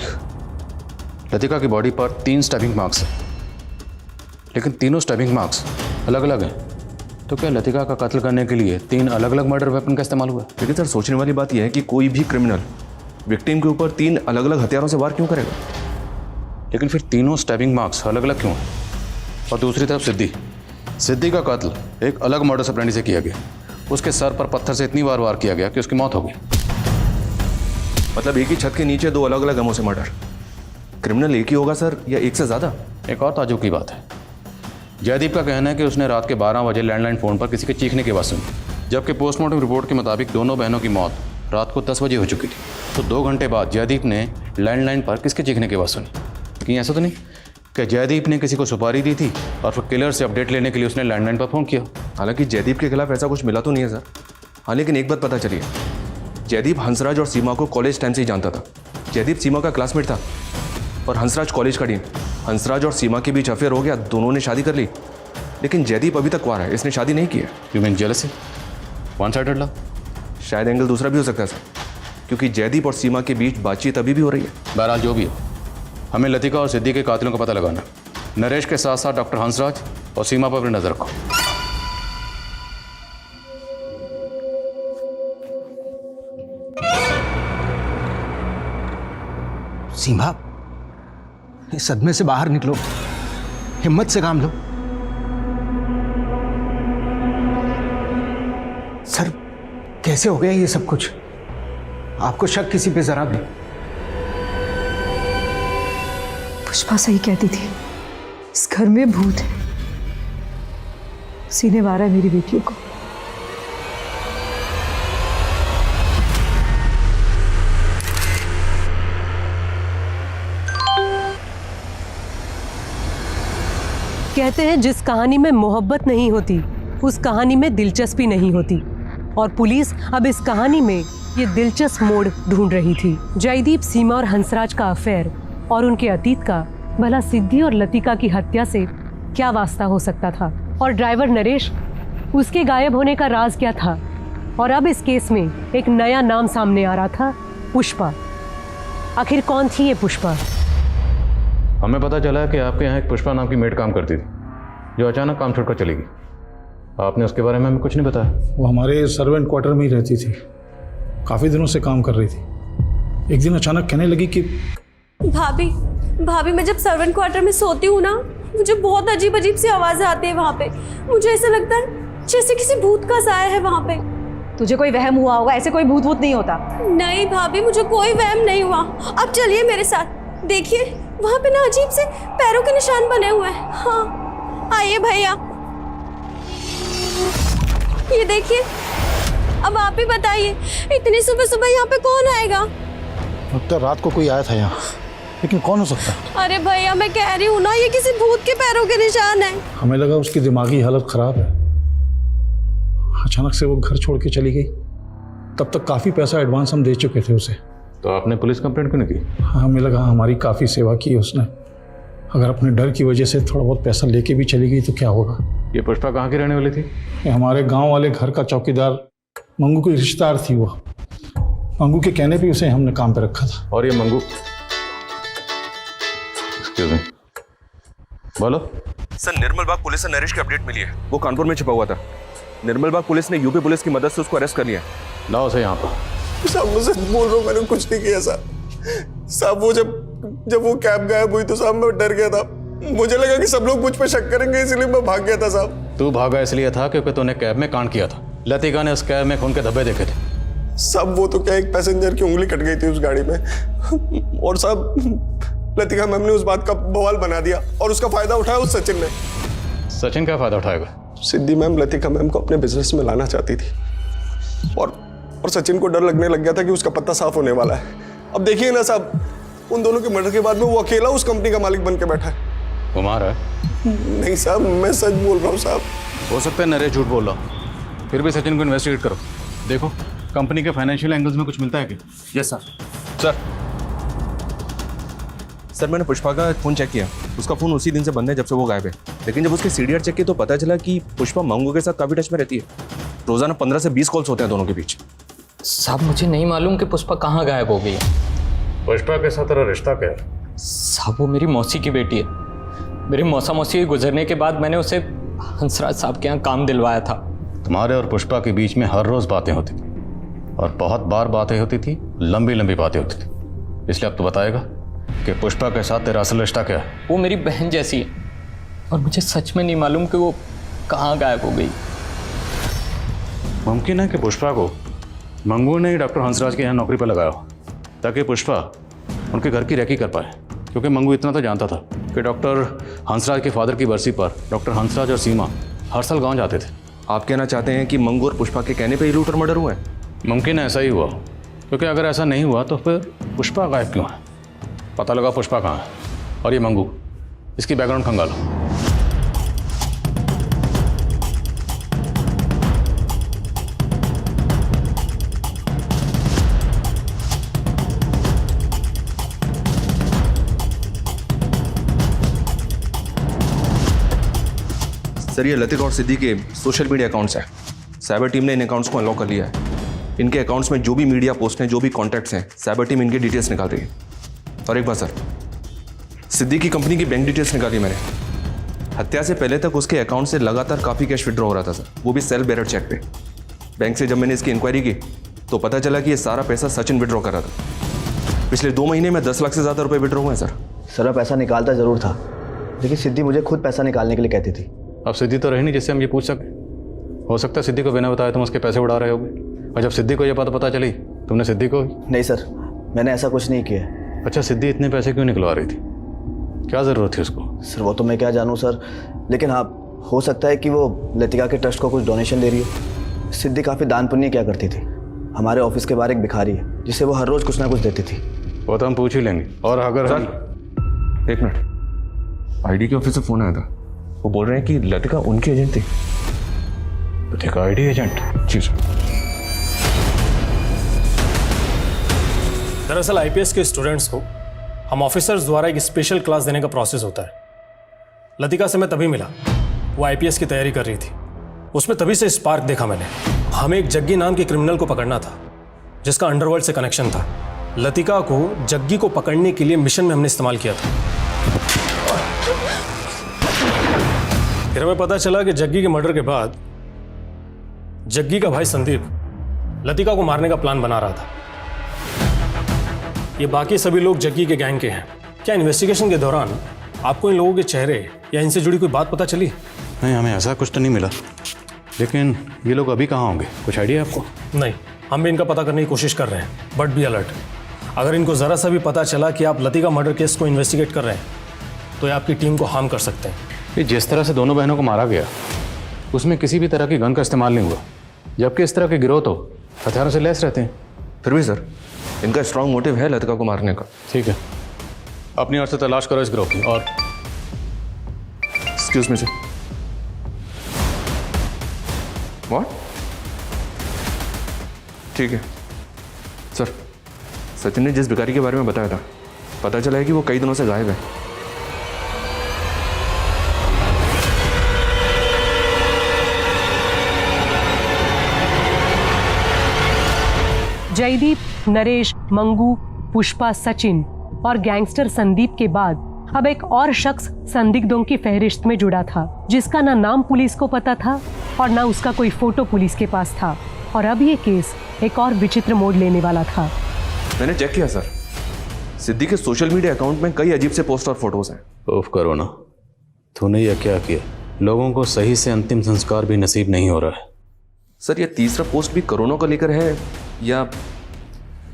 लतिका की बॉडी पर 3 स्टैबिंग मार्क्स हैं, लेकिन तीनों स्टैबिंग मार्क्स अलग अलग हैं। तो क्या लतिका का कत्ल करने के लिए 3 अलग अलग मर्डर वेपन का इस्तेमाल हुआ? लेकिन सर, सोचने वाली बात यह है कि कोई भी क्रिमिनल विक्टिम के ऊपर 3 अलग अलग हथियारों से वार क्यों करेगा? लेकिन फिर तीनों स्टैबिंग मार्क्स अलग अलग क्यों हैं? और दूसरी तरफ सिद्धि का कत्ल एक अलग मर्डर ऑपरेंडी से किया गया। उसके सर पर पत्थर से इतनी बार वार किया गया कि उसकी मौत हो गई। मतलब एक ही छत के नीचे 2 अलग अलग गमों से मर्डर। क्रिमिनल एक ही होगा सर, या एक से ज़्यादा? एक और ताज्जुब की बात है, जयदीप का कहना है कि उसने रात के 12 बजे लैंडलाइन फ़ोन पर किसी के चीखने की आवाज़ सुनी, जबकि पोस्टमार्टम रिपोर्ट के मुताबिक दोनों बहनों की मौत रात को 10 बजे हो चुकी थी। तो 2 घंटे बाद जयदीप ने लैंडलाइन पर किसके चीखने की आवाज़ सुनी? लेकिन ऐसा तो नहीं कि जयदीप ने किसी को सुपारी दी थी और फिर किलर से अपडेट लेने के लिए उसने लैंडलाइन पर फ़ोन किया। हालांकि जयदीप के खिलाफ ऐसा कुछ मिला तो नहीं है सर। हाँ, लेकिन एक बात पता चली है, जयदीप हंसराज और सीमा को कॉलेज टाइम से ही जानता था। जयदीप सीमा का क्लासमेट था और हंसराज कॉलेज का डीन। हंसराज और सीमा के बीच अफेयर हो गया, दोनों ने शादी कर ली, लेकिन जयदीप अभी तक कुआरा है, इसने शादी नहीं की है। You mean jealousy? One sided love? शायद एंगल दूसरा भी हो सकता है सर, क्योंकि जयदीप और सीमा के बीच बातचीत अभी भी हो रही है। बहरहाल जो भी हो, हमें लतिका और सिद्धि के कातिलों का पता लगाना। नरेश के साथ साथ डॉक्टर हंसराज और सीमा पर भी नजर रखो। सीमा, इस सदमे से बाहर निकलो, हिम्मत से काम लो। सर, कैसे हो गया ये सब कुछ? आपको शक किसी पे जरा भी? पुष्पा सही कहती थी, इस घर में भूत है, सीने मारा है मेरी बेटियों को। कहते हैं जिस कहानी में मोहब्बत नहीं होती उस कहानी में दिलचस्पी नहीं होती, और पुलिस अब इस कहानी में ये दिलचस्प मोड़ ढूंढ रही थी। जयदीप, सीमा और हंसराज का अफेयर और उनके अतीत का भला सिद्धि और लतिका की हत्या से क्या वास्ता हो सकता था, और ड्राइवर नरेश, उसके गायब होने का राज क्या था। और अब इस केस में एक नया नाम सामने आ रहा था, पुष्पा। आखिर कौन थी ये पुष्पा? हमें पता चला कि आपके यहाँ एक पुष्पा नाम की मेड काम करती थी, जो अचानक काम छोड़कर चली गई। आपने उसके बारे में हमें कुछ नहीं बताया। वो हमारे सर्वेंट क्वार्टर में ही रहती थी, काफ़ी दिनों से काम कर रही थी। एक दिन अचानक कहने लगी कि भाभी मैं जब सर्वेंट क्वार्टर में सोती हूँ ना, मुझे बहुत अजीब अजीब सी आवाज़ें आती है वहाँ पे। मुझे ऐसा लगता है जैसे किसी भूत का साया है वहाँ पे। तुझे कोई वहम हुआ होगा, ऐसे कोई भूत नहीं होता। नहीं भाभी, मुझे कोई वहम नहीं हुआ। अब चलिए मेरे साथ, देखिए वहाँ पे ना अजीब से पैरों के निशान बने हुए हैं। हाँ, आइए भैया, ये देखिए। अब आप ही बताइए, इतनी सुबह सुबह यहाँ पे कौन आएगा? लगता है रात को कोई आया था यहाँ, लेकिन कौन हो सकता है? अरे भैया, मैं कह रही हूँ ना, ये किसी भूत के पैरों के निशान है। हमें लगा उसकी दिमागी हालत खराब है, अचानक से वो घर छोड़ के चली गई। तब तक काफ़ी पैसा एडवांस हम दे चुके थे उसे। तो आपने पुलिस कंप्लेंट क्यों नहीं की? हमें लगा हमारी काफ़ी सेवा की उसने, अगर अपने डर की वजह से थोड़ा बहुत पैसा लेके भी चली गई तो क्या होगा। ये पुष्पा कहाँ की रहने वाली थी? ये हमारे गांव वाले घर का चौकीदार मंगू की रिश्तेदार थी वो। मंगू के कहने पे उसे हमने काम पे रखा था। और ये मंगू, एक्सक्यूज मी, बोलो। सर, निर्मल बाग पुलिस से नरेश की अपडेट मिली है। वो कानपुर में छिपा हुआ था। निर्मल बाग पुलिस ने यूपी पुलिस की मदद से उसको अरेस्ट कर लिया। लाओ उसे यहाँ पर। साहब मुझे बोल रहा हूँ, मैंने कुछ नहीं किया साहब। वो जब वो कैब गायब हुई तो साहब मैं डर गया था। मुझे लगा कि सब लोग मुझ पे शक करेंगे, इसलिए मैं भाग गया था साहब। तू भागा इसलिए था क्योंकि तूने कैब में कांड किया था। लतिका ने उस कैब में खून के धब्बे देखे थे। साहब वो तो क्या, एक पैसेंजर की उंगली कट गई थी उस गाड़ी में, और साहब लतिका मैम ने उस बात का बवाल बना दिया और उसका फायदा उठाया उस सचिन ने। सचिन क्या फायदा उठाएगा? सिद्धि मैम लतिका मैम को अपने बिजनेस में लाना चाहती थी, और सचिन को डर लगने लग गया था कि उसका पत्ता साफ होने वाला है। अब देखिए ना साहब, उन दोनों के मर्डर के बाद में वो अकेला उस कंपनी का मालिक बन के बैठा है। कुमार है? नहीं साहब, मैं सच बोल रहा हूँ साहब। हो सकता है नरेश झूठ बोल रहा, फिर भी सचिन को इन्वेस्टिगेट करो। देखो कंपनी के फाइनेंशियल एंगल्स में कुछ मिलता है क्या? Yes sir. सर मैंने पुष्पा का फ़ोन चेक किया, उसका फ़ोन उसी दिन से बंद है जब से वो गायब है। लेकिन जब उसके सीडीआर चेक किए तो पता चला कि पुष्पा मंगू के साथ काफ़ी टच में रहती है। रोज़ाना 15 से 20 कॉल्स होते हैं दोनों के बीच। साहब मुझे नहीं मालूम कि पुष्पा कहाँ गायब हो गई है। पुष्पा के साथ तेरा रिश्ता क्या है? साहब वो मेरी मौसी की बेटी है। मेरे मौसा मौसी के गुजरने के बाद मैंने उसे हंसराज साहब के यहाँ काम दिलवाया था। तुम्हारे और पुष्पा के बीच में हर रोज़ बातें होती थी, और बहुत बार बातें होती थी, लंबी लंबी बातें होती थी। इसलिए अब तो बताएगा कि पुष्पा के साथ तेरा असल रिश्ता क्या है? वो मेरी बहन जैसी है, और मुझे सच में नहीं मालूम कि वो कहाँ गायब हो गई। मुमकिन है कि पुष्पा को मंगू ने डॉक्टर हंसराज के यहाँ नौकरी पर लगाया हो, ताकि पुष्पा उनके घर की रेकी कर पाए। क्योंकि मंगू इतना तो जानता था कि डॉक्टर हंसराज के फादर की बरसी पर डॉक्टर हंसराज और सीमा हर साल गाँव जाते थे। आप कहना चाहते हैं कि मंगू और पुष्पा के कहने पर ही लूट और मर्डर हुआ है? मुमकिन है ऐसा ही हुआ, क्योंकि अगर ऐसा नहीं हुआ तो फिर पुष्पा गायब क्यों है? पता लगा पुष्पा कहाँ है। और ये मंगू, इसकी बैकग्राउंड खंगालो। सर ये लतिका और सिद्धि के सोशल मीडिया अकाउंट्स हैं। साइबर टीम ने इन अकाउंट्स को अनलॉक कर लिया है। इनके अकाउंट्स में जो भी मीडिया पोस्ट हैं, जो भी कॉन्टैक्ट्स हैं, साइबर टीम इनके डिटेल्स निकाल रही है। और एक बात सर, सिद्धि की कंपनी की बैंक डिटेल्स निकाली मैंने। हत्या से पहले तक उसके अकाउंट से लगातार काफ़ी कैश विड्रॉ हो रहा था सर, वो भी सेल्फ बेरर चेक पे। बैंक से जब मैंने इसकी इंक्वायरी की तो पता चला कि ये सारा पैसा सचिन विड्रॉ कर रहा था। पिछले 2 महीने में 10 लाख से ज़्यादा रुपये विड्रॉ हुए हैं सर। सर मैं पैसा निकालता ज़रूर था, लेकिन सिद्धि मुझे खुद पैसा निकालने के लिए कहती थी। अब सिद्धि तो रही नहीं जिससे हम ये पूछ सकें। हो सकता है सिद्धि को बिना बताए तुम उसके पैसे उड़ा रहे होगे, और जब सिद्धि को ये पता चली तुमने सिद्धि को। नहीं सर, मैंने ऐसा कुछ नहीं किया। अच्छा, सिद्धि इतने पैसे क्यों निकलवा रही थी? क्या ज़रूरत थी उसको? सर वो तो मैं क्या जानूँ सर, लेकिन हाँ हो सकता है कि वो लतिका के ट्रस्ट को कुछ डोनेशन दे रही है। सिद्धि काफ़ी दान पुण्य क्या करती थी। हमारे ऑफिस के बाहर एक भिखारी है जिसे वो हर रोज़ कुछ ना कुछ देती थी। वो तो हम पूछ ही लेंगे। और अगर सर एक मिनट, आईडी के ऑफिस से फ़ोन आया था। वो बोल रहे हैं कि लतिका उनकी एजेंट थी। Latika ID agent? जी सर। दरअसल आईपीएस के स्टूडेंट्स को हम ऑफिसर्स द्वारा एक स्पेशल क्लास देने का प्रोसेस होता है। लतिका से मैं तभी मिला, वो आईपीएस की तैयारी कर रही थी। उसमें तभी से स्पार्क देखा मैंने। हमें एक जग्गी नाम के क्रिमिनल को पकड़ना था जिसका अंडरवर्ल्ड से कनेक्शन था। लतिका को जग्गी को पकड़ने के लिए मिशन में हमने इस्तेमाल किया था। फिर हमें पता चला कि जग्गी के मर्डर के बाद जग्गी का भाई संदीप लतिका को मारने का प्लान बना रहा था। ये बाकी सभी लोग जग्गी के गैंग के हैं। क्या इन्वेस्टिगेशन के दौरान आपको इन लोगों के चेहरे या इनसे जुड़ी कोई बात पता चली? नहीं, हमें ऐसा कुछ तो नहीं मिला। लेकिन ये लोग अभी कहाँ होंगे, कुछ आइडिया आपको? नहीं, हम भी इनका पता करने की कोशिश कर रहे हैं, बट बी अलर्ट। अगर इनको ज़रा सा भी पता चला कि आप लतिका मर्डर केस को इन्वेस्टिगेट कर रहे हैं तो ये आपकी टीम को हार्म कर सकते हैं। ये जिस तरह से दोनों बहनों को मारा गया उसमें किसी भी तरह की गन का इस्तेमाल नहीं हुआ, जबकि इस तरह के गिरोह तो हथियारों से लैस रहते हैं। फिर भी सर इनका स्ट्रांग मोटिव है लतिका को मारने का। ठीक है, अपनी ओर से तलाश करो इस गिरोह की। और एक्सक्यूज मी सर। व्हाट? ठीक है सर, सचिन ने जिस भिखारी के बारे में बताया था पता चला है कि वो कई दिनों से गायब है। जयदीप, नरेश, मंगू, पुष्पा, सचिन और गैंगस्टर संदीप के बाद अब एक और शख्स संदिग्धों की फहरिस्त में जुड़ा था, जिसका ना नाम पुलिस को पता था और ना उसका कोई फोटो पुलिस के पास था। और अब ये केस एक और विचित्र मोड़ लेने वाला था। मैंने चेक किया सर, सिद्धि के सोशल मीडिया अकाउंट में कई अजीब से पोस्ट और फोटोज हैं। उफ करो ना, तूने यह क्या किया? लोगों को सही से अंतिम संस्कार भी नसीब नहीं हो रहा है। सर ये तीसरा पोस्ट भी कोरोना को लेकर है या?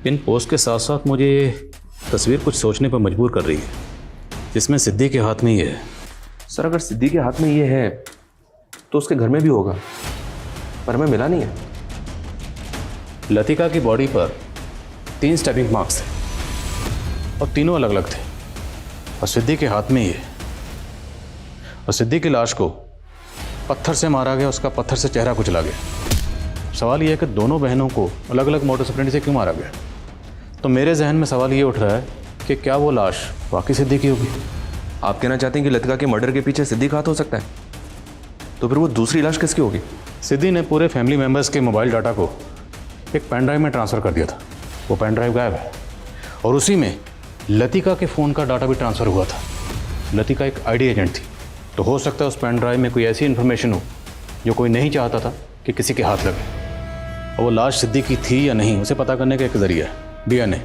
इन पोस्ट के साथ साथ मुझे ये तस्वीर कुछ सोचने पर मजबूर कर रही है, जिसमें सिद्धि के हाथ में ये है। सर अगर सिद्धि के हाथ में ये है तो उसके घर में भी होगा, पर हमें मिला नहीं है। लतिका की बॉडी पर 3 स्टैबिंग मार्क्स थे और तीनों अलग अलग थे, और सिद्धि के हाथ में ये। और सिद्धि की लाश को पत्थर से मारा गया, उसका पत्थर से चेहरा कुचला गया। सवाल यह है कि दोनों बहनों को अलग अलग मोटर ऑपरेंडी से क्यों मारा गया? तो मेरे जहन में सवाल ये उठ रहा है कि क्या वो लाश वाकई सिद्धि की होगी? आप कहना चाहते हैं कि लतिका के मर्डर के पीछे सिद्धि का हाथ हो सकता है? तो फिर वो दूसरी लाश किसकी होगी? सिद्धि ने पूरे फैमिली मेम्बर्स के मोबाइल डाटा को एक पेन ड्राइव में ट्रांसफ़र कर दिया था। वो पेन ड्राइव गायब है और उसी में लतिका के फ़ोन का डाटा भी ट्रांसफ़र हुआ था। लतिका एक आईडी एजेंट थी, तो हो सकता है उस पेन ड्राइव में कोई ऐसी इन्फॉर्मेशन हो जो कोई नहीं चाहता था कि किसी के हाथ लगे। और वो लाश सिद्धि की थी या नहीं, उसे पता करने का एक जरिया है डीएनए।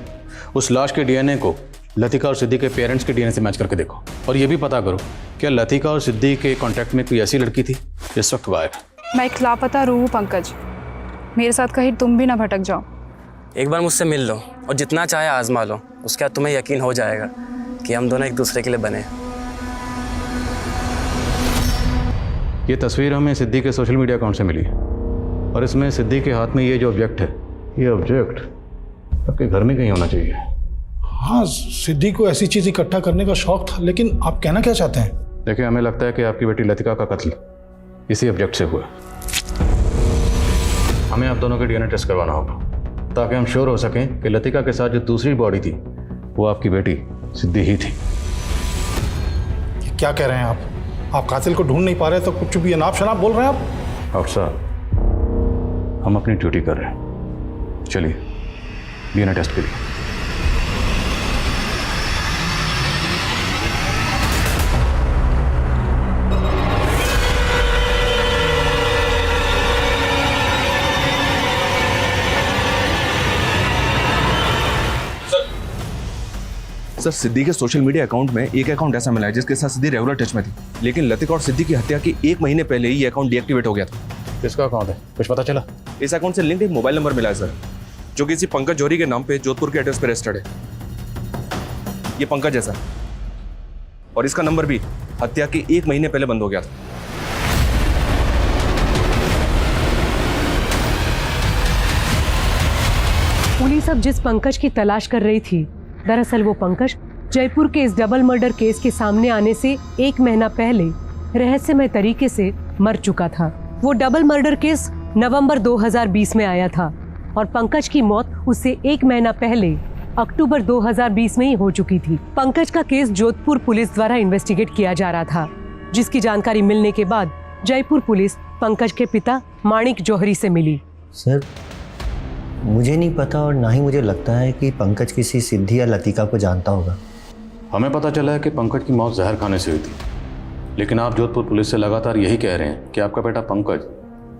उस लाश के डीएनए को लतिका और सिद्धि के पेरेंट्स के डीएनए से मैच करके देखो, और ये भी पता करो क्या लतिका और सिद्धि के कॉन्टैक्ट में कोई ऐसी लड़की थी जिस वक्त गायब है। मैं एक लापता रूह हूँ पंकज, मेरे साथ कहीं तुम भी ना भटक जाओ। एक बार मुझसे मिल लो और जितना चाहे आजमा लो, उसके बाद तुम्हें यकीन हो जाएगा कि हम दोनों एक दूसरे के लिए बने। ये तस्वीर हमें सिद्धि के सोशल मीडिया अकाउंट से मिली है, और इसमें सिद्धि के हाथ में ये जो ऑब्जेक्ट है, ये ऑब्जेक्ट आपके घर में कहीं होना चाहिए। हाँ, सिद्धि को ऐसी चीज़ इकट्ठा करने का शौक था, लेकिन आप कहना क्या चाहते हैं? देखिए, हमें लगता है कि आपकी बेटी लतिका का कत्ल इसी ऑब्जेक्ट से हुआ। हमें आप दोनों के डीएनए टेस्ट करवाना होगा ताकि हम श्योर हो सकें कि लतिका के साथ जो दूसरी बॉडी थी वो आपकी बेटी सिद्धि ही थी। क्या कह रहे हैं आप कातिल को ढूंढ नहीं पा रहे तो कुछ भी अनाप शनाप बोल रहे हैं आप? डॉक्टर साहब, हम अपनी ड्यूटी कर रहे हैं, चलिए डीएनए टेस्ट के लिए। सर सिद्धि के सोशल मीडिया अकाउंट में एक अकाउंट ऐसा मिला है जिसके साथ सिद्धि रेगुलर टच में थी, लेकिन लतिका और सिद्धि की हत्या के 1 महीने पहले ही ये अकाउंट डीएक्टिवेट हो गया था। किसका अकाउंट है, कुछ पता चला? इस अकाउंट से लिंक्ड एक मोबाइल नंबर मिला है सर, जो किसी पंकज जौहरी के नाम पे जोधपुर के एड्रेस पर रजिस्टर्ड है। ये पंकज है सर, और इसका नंबर भी हत्या के 1 महीने पहले बंद हो गया था। पुलिस अब जिस पंकज की तलाश कर रही थी, दरअसल वो पंकज जयपुर के इस डबल मर्डर केस के सामने आने से 1 महीना पहले रहस्यमय तरीके से मर चुका था। वो डबल मर्डर केस नवंबर 2020 में आया था और पंकज की मौत उससे 1 महीना पहले अक्टूबर 2020 में ही हो चुकी थी। पंकज का केस जोधपुर पुलिस द्वारा इन्वेस्टिगेट किया जा रहा था, जिसकी जानकारी मिलने के बाद जयपुर पुलिस पंकज के पिता माणिक जौहरी से मिली। सर, मुझे नहीं पता और ना ही मुझे लगता है कि पंकज किसी सिद्धि या लतिका को जानता होगा। हमें पता चला है कि पंकज की मौत जहर खाने से हुई थी, लेकिन आप जोधपुर पुलिस से लगातार यही कह रहे हैं कि आपका बेटा पंकज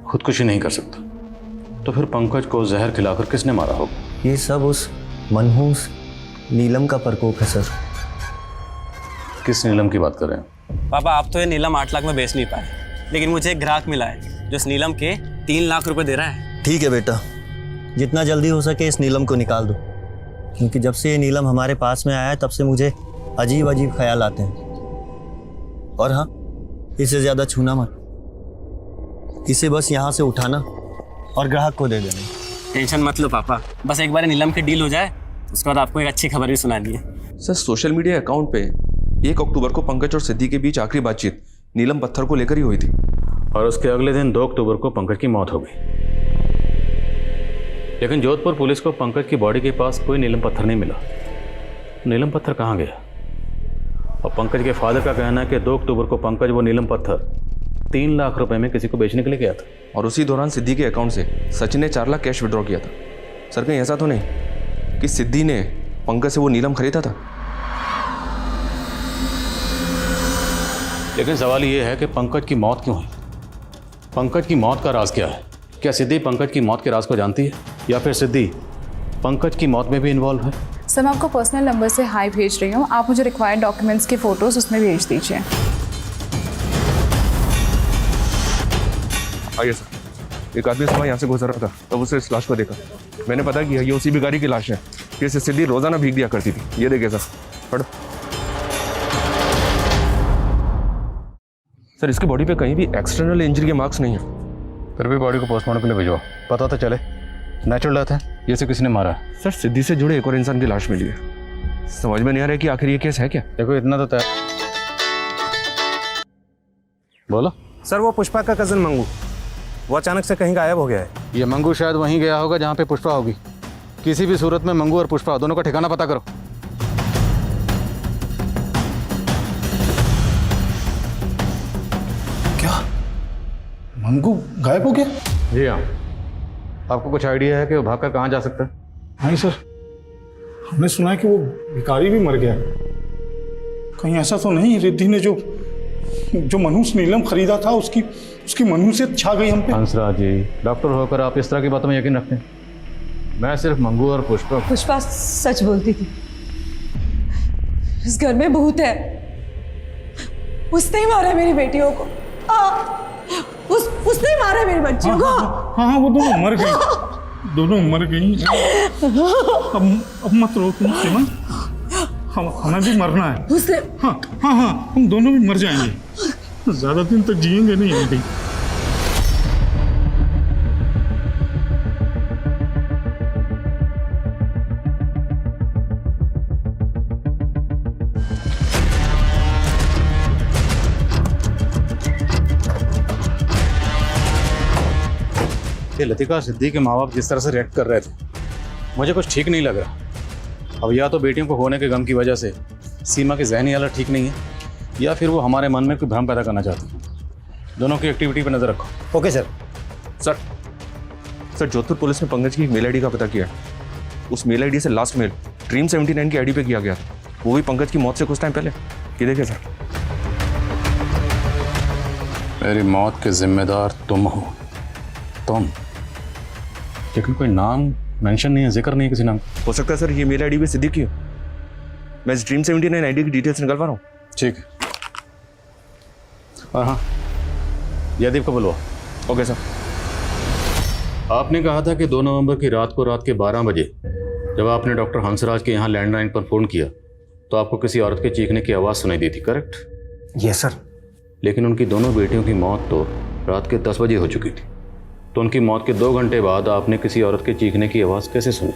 खुदकुशी नहीं कर सकता। तो फिर पंकज को जहर खिलाकर किसने मारा होगा? ये सब उस मनहूस नीलम का प्रकोप है सर। किस नीलम की बात कर रहे हैं? पापा, आप तो ये नीलम 8 लाख में बेच नहीं पाए, लेकिन मुझे एक ग्राहक मिला है जो इस नीलम के 3 लाख रुपए दे रहा है। ठीक है बेटा, जितना जल्दी हो सके इस नीलम को निकाल दो, क्योंकि जब से ये नीलम हमारे पास में आया है तब से मुझे अजीब अजीब ख्याल आते हैं। और हाँ, इसे ज़्यादा छूना मत, इसे बस यहाँ से उठाना और ग्राहक को दे देना। टेंशन मत लो पापा, बस एक बार नीलम की डील हो जाए, उसके बाद आपको एक अच्छी खबर भी सुनानी है। सर सोशल मीडिया अकाउंट पे 1 अक्टूबर को पंकज और सिद्धि के बीच आखिरी बातचीत नीलम पत्थर को लेकर ही हुई थी, और उसके अगले दिन 2 अक्टूबर को पंकज की मौत हो गई। लेकिन जोधपुर पुलिस को पंकज की बॉडी के पास कोई नीलम पत्थर नहीं मिला। नीलम पत्थर कहाँ गया? और पंकज के फादर का कहना है कि 2 अक्टूबर को पंकज वो नीलम पत्थर 3 लाख रुपए में किसी को बेचने के लिए गया था, और उसी दौरान सिद्धि के अकाउंट से सचिन ने 4 लाख कैश विड्रॉ किया था। सर कहीं ऐसा तो नहीं कि सिद्धि ने पंकज से वो नीलम खरीदा था? लेकिन सवाल ये है कि पंकज की मौत क्यों हुई? पंकज की मौत का राज क्या है? क्या सिद्धि पंकज की मौत के राज को जानती है, या फिर सिद्धि पंकज की मौत में भी इन्वॉल्व है? सर मैं आपको पर्सनल नंबर से हाई भेज रही हूँ, आप मुझे रिक्वायर्ड डॉक्यूमेंट्स की फ़ोटोज़ उसमें भेज दीजिए। आइए सर। एक आदमी सुबह यहाँ से गुजर रहा था, तब उसे इस लाश को देखा। मैंने पता किया ये उसी भिखारी की लाश है जिसे सिद्धि रोजाना भीख दिया करती थी। ये देखिए सर, पढ़ो। सर इसकी बॉडी पे कहीं भी एक्सटर्नल इंजरी के मार्क्स नहीं है। फिर भी बॉडी को पोस्टमार्टम के लिए भिजवाओ, पता तो चले नेचुरल डेथ है ये से किसी ने मारा है। सर सिद्धि से जुड़े एक और इंसान की लाश मिली है। समझ में नहीं आ रहा है कि आखिर ये केस है क्या। देखो इतना तो तय। बोलो सर वो पुष्पा का कजन मंगू, वो अचानक से कहीं गायब हो गया है। ये मंगू शायद वहीं गया होगा जहाँ पे पुष्पा होगी। किसी भी सूरत में मंगू और पुष्पा दोनों का ठिकाना पता करो। क्या मंगू गायब हो गया? जी हाँ। आपको कुछ आइडिया है कि वो भागकर कहाँ जा सकता है? नहीं सर, हमने सुना है कि वो भिखारी भी मर गया। कहीं ऐसा तो नहीं रिद्धि ने जो मनुष्य नीलम खरीदा था उसकी मनुष्यत छा गई हम पे? हंसराज जी, डॉक्टर होकर आप इस तरह की बातों में यकीन रखते हैं? मैं सिर्फ मंगू और पुष्पा सच बोलती थी। इस घर में भूत है, उसने ही मारा मेरी बेटियों को। उसने ही मारा मेरी बच्चियों को। हाँ, वो दोनों मर गई, दोनों मर गई। अब मत रो तुम सीमा, हमें भी मरना है। उसने हाँ, हम दोनों भी मर जाएंगे, ज्यादा दिन तक जिएंगे नहीं हम भी। लतिका सिद्धि के माँ बाप जिस तरह से रिएक्ट कर रहे थे, मुझे कुछ ठीक नहीं लग रहा। अब या तो बेटियों को खोने के गम की वजह से सीमा की जहनी हालत ठीक नहीं है, या फिर वो हमारे मन में कोई भ्रम पैदा करना चाहती है। दोनों की एक्टिविटी पर नजर रखो। Okay sir. Sir Jodhpur police ने पंकज की मेल आईडी का पता किया। उस मेल आईडी से लास्ट मेल ड्रीम 79 की आईडी पे किया गया था, वो भी पंकज की मौत से कुछ टाइम पहले। ये देखिए सर। मेरी मौत के जिम्मेदार तुम हो, तुम। लेकिन कोई नाम मेंशन नहीं है, जिक्र नहीं है किसी नाम। हो सकता है सर ये मेल आईडी पे सिद्धि की हो। मैं इस ड्रीम 79 आईडी की डिटेल्स निकलवा रहा हूँ। ठीक है। और हाँ, जयदीप को बुलवा। Okay sir. आपने कहा था कि 2 नवंबर की रात को रात के 12 बजे जब आपने डॉक्टर हंसराज के यहाँ लैंडलाइन पर फ़ोन किया तो आपको किसी औरत के चीखने की आवाज़ सुनाई दी थी, करेक्ट? Yes sir. लेकिन उनकी दोनों बेटियों की मौत तो रात के 10 बजे हो चुकी थी, तो उनकी मौत के 2 घंटे बाद आपने किसी औरत के चीखने की आवाज़ कैसे सुनी?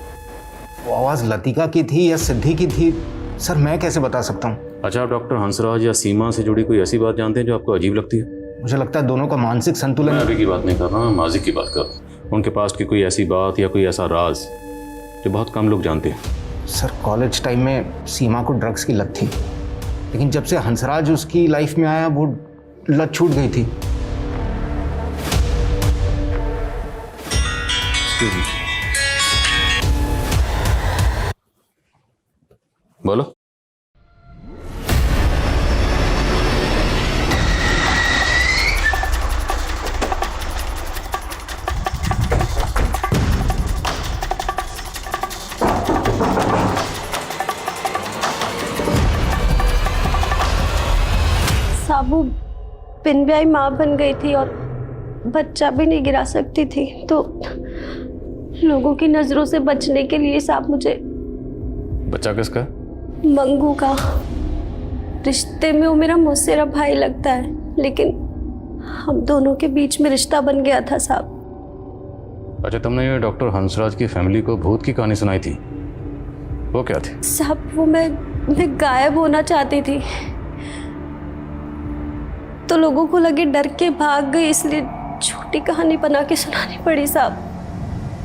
वो आवाज़ लतिका की थी या सिद्धि की थी सर, मैं कैसे बता सकता हूँ। अच्छा, आप डॉक्टर हंसराज या सीमा से जुड़ी कोई ऐसी बात जानते हैं जो आपको अजीब लगती है? मुझे लगता है दोनों का मानसिक संतुलन। मैं अभी की बात नहीं कर रहा, माजी की बात कर रहा हूँ। उनके पास की कोई ऐसी बात या कोई ऐसा राज जो बहुत कम लोग जानते हैं। सर कॉलेज टाइम में सीमा को ड्रग्स की लत थी, लेकिन जब से हंसराज उसकी लाइफ में आया वो लत छूट गई थी। बोलो। साबू बिन ब्याही माँ बन गई थी और बच्चा भी नहीं गिरा सकती थी, तो लोगों की नजरों से बचने के लिए साहब मुझे। बच्चा किसका? मंगू का। रिश्ते में वो मेरा मौसेरा भाई लगता है, लेकिन हम दोनों के बीच में रिश्ता बन गया था साहब। अच्छा, तुमने ये डॉक्टर हंसराज की फैमिली को भूत की कहानी सुनाई थी, वो क्या थी? साहब वो मैं गायब होना चाहती थी, तो लोगों को लगे डर के भाग गई, इसलिए छोटी कहानी बना के सुनानी पड़ी साहब।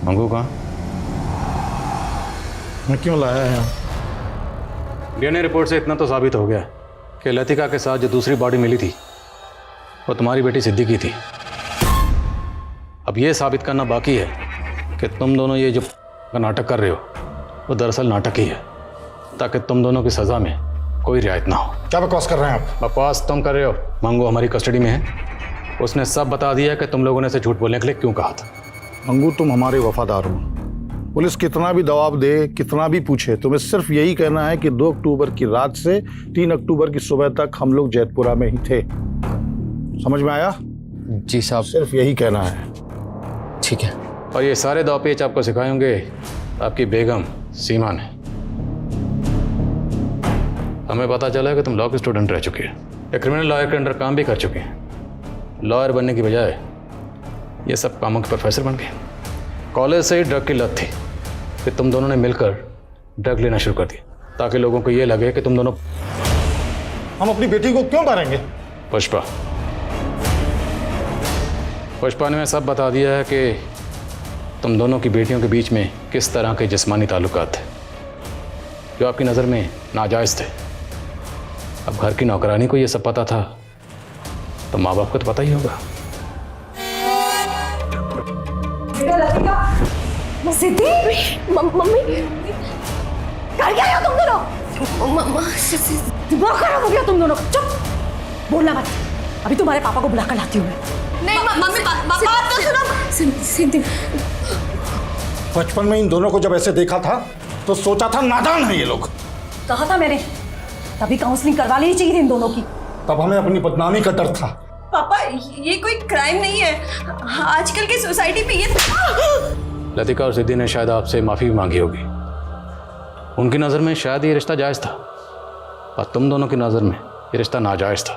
मंगू कहाँ? मैं क्यों लाया है? डीएनए रिपोर्ट से इतना तो साबित हो गया कि लतिका के साथ जो दूसरी बॉडी मिली थी वो तुम्हारी बेटी सिद्धि की थी। अब ये साबित करना बाकी है कि तुम दोनों ये जो अगर नाटक कर रहे हो वो दरअसल नाटक ही है, ताकि तुम दोनों की सज़ा में कोई रियायत ना हो। क्या बकवास कर रहे हैं आप? बकवास तुम कर रहे हो। मंगू हमारी कस्टडी में है, उसने सब बता दिया कि तुम लोगों ने इसे झूठ बोलने के लिए क्यों कहा था। मंगू, तुम हमारे वफादार हो। पुलिस कितना भी दबाव दे, कितना भी पूछे, तुम्हें सिर्फ यही कहना है कि 2 अक्टूबर की रात से 3 अक्टूबर की सुबह तक हम लोग जैतपुरा में ही थे। समझ में आया? जी साहब। सिर्फ यही कहना है। ठीक है। और ये सारे दावपेच आपको सिखाए होंगे आपकी बेगम सीमा ने। हमें पता चला है कि तुम लॉ के स्टूडेंट रह चुके हैं, एक क्रिमिनल लॉयर के अंडर काम भी कर चुके हैं। लॉयर बनने की बजाय ये सब कामों के प्रोफेसर बन गए। कॉलेज से ही ड्रग की लत थी, फिर तुम दोनों ने मिलकर ड्रग लेना शुरू कर दिया ताकि लोगों को ये लगे कि तुम दोनों। हम अपनी बेटी को क्यों मारेंगे? पुष्पा ने मैं सब बता दिया है कि तुम दोनों की बेटियों के बीच में किस तरह के जिस्मानी ताल्लुकात थे जो आपकी नज़र में नाजायज़ थे। अब घर की नौकरानी को ये सब पता था तो माँ बाप को तो पता ही होगा। सिद्धि, मम्मी कर क्या हो तुम दोनों? दिमाग खराब हो गया तुम दोनों का। चुप, बोलना मत। अभी तुम्हारे पापा को बुलाकर लाती हूँ मैं। नहीं मम्मी, बात तो सुनो। सिद्धि, बचपन में इन दोनों को जब ऐसे देखा था तो सोचा था नादान है ये लोग। कहा था मैंने, तभी काउंसलिंग करवा लेनी चाहिए थी इन दोनों की। तब हमें अपनी बदनामी का डर था। पापा, ये कोई क्राइम नहीं है। आजकल की सोसाइटी में ये। लतिका और सिद्धि ने शायद आपसे माफ़ी भी मांगी होगी। उनकी नज़र में शायद ये रिश्ता जायज़ था और तुम दोनों की नज़र में ये रिश्ता नाजायज़ था।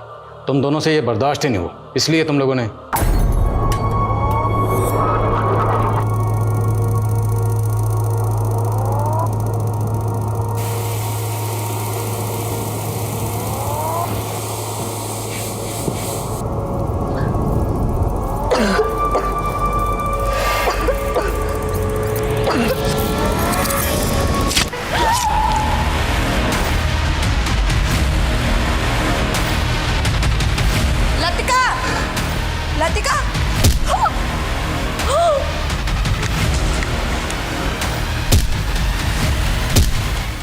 तुम दोनों से ये बर्दाश्त ही नहीं हुआ, इसलिए तुम लोगों ने। लतिका,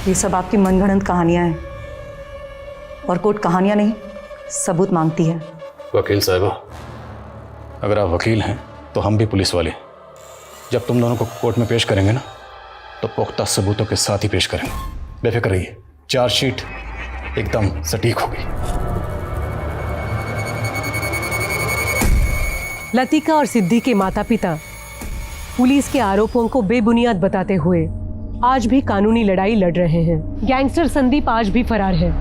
ये सब आपकी मनगढ़ंत कहानियां हैं और कोर्ट कहानियां नहीं, सबूत मांगती है। वकील साहिबा, अगर आप वकील हैं तो हम भी पुलिस वाले। जब तुम दोनों को कोर्ट में पेश करेंगे ना तो पुख्ता सबूतों के साथ ही पेश करेंगे। बेफिक्र रहिए, चार्जशीट एकदम सटीक होगी। लतिका और सिद्धि के माता पिता पुलिस के आरोपों को बेबुनियाद बताते हुए आज भी कानूनी लड़ाई लड़ रहे हैं। गैंगस्टर संदीप आज भी फरार है,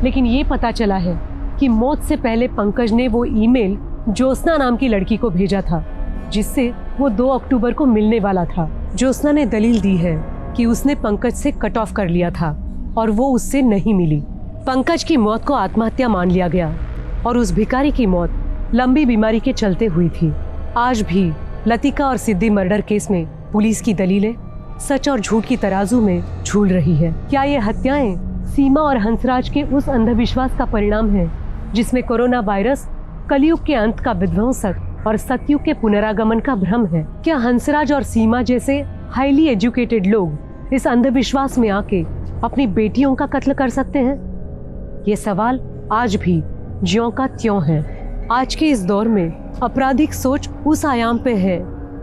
लेकिन ये पता चला है कि मौत से पहले पंकज ने वो ईमेल ज्योत्सना नाम की लड़की को भेजा था जिससे वो 2 अक्टूबर को मिलने वाला था। ज्योत्सना ने दलील दी है कि उसने पंकज से कट ऑफ कर लिया था और वो उससे नहीं मिली। पंकज की मौत को आत्महत्या मान लिया गया और उस भिखारी की मौत लंबी बीमारी के चलते हुई थी। आज भी लतिका और सिद्धि मर्डर केस में पुलिस की दलीलें सच और झूठ की तराजू में झूल रही है। क्या ये हत्याएं सीमा और हंसराज के उस अंधविश्वास का परिणाम है जिसमें कोरोना वायरस कलयुग के अंत का विध्वंसक और सतयुग के पुनरागमन का भ्रम है? क्या हंसराज और सीमा जैसे हाईली एजुकेटेड लोग इस अंधविश्वास में आके अपनी बेटियों का कत्ल कर सकते हैं? ये सवाल आज भी ज्यों का त्यों है। आज के इस दौर में आपराधिक सोच उस आयाम पे है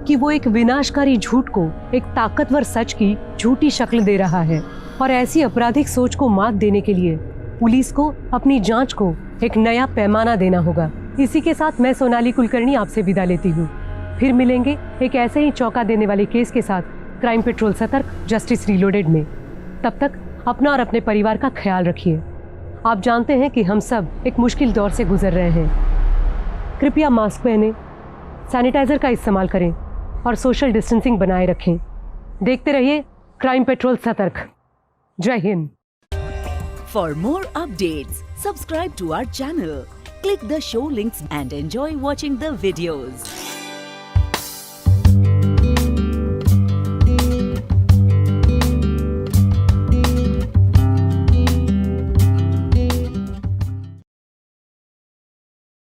कि वो एक विनाशकारी झूठ को एक ताकतवर सच की झूठी शक्ल दे रहा है और ऐसी आपराधिक सोच को मात देने के लिए पुलिस को अपनी जांच को एक नया पैमाना देना होगा। इसी के साथ मैं सोनाली कुलकर्णी आपसे विदा लेती हूँ। फिर मिलेंगे एक ऐसे ही चौंका देने वाले केस के साथ क्राइम पेट्रोल सतर्क जस्टिस रीलोडेड में। तब तक अपना और अपने परिवार का ख्याल रखिए। आप जानते हैं कि हम सब एक मुश्किल दौर से गुजर रहे हैं। कृपया मास्क पहनें, सैनिटाइजर का इस्तेमाल करें और सोशल डिस्टेंसिंग बनाए रखें। देखते रहिए क्राइम पेट्रोल सतर्क। जय Hind. For more updates, subscribe to our channel, click the show links and enjoy watching the videos.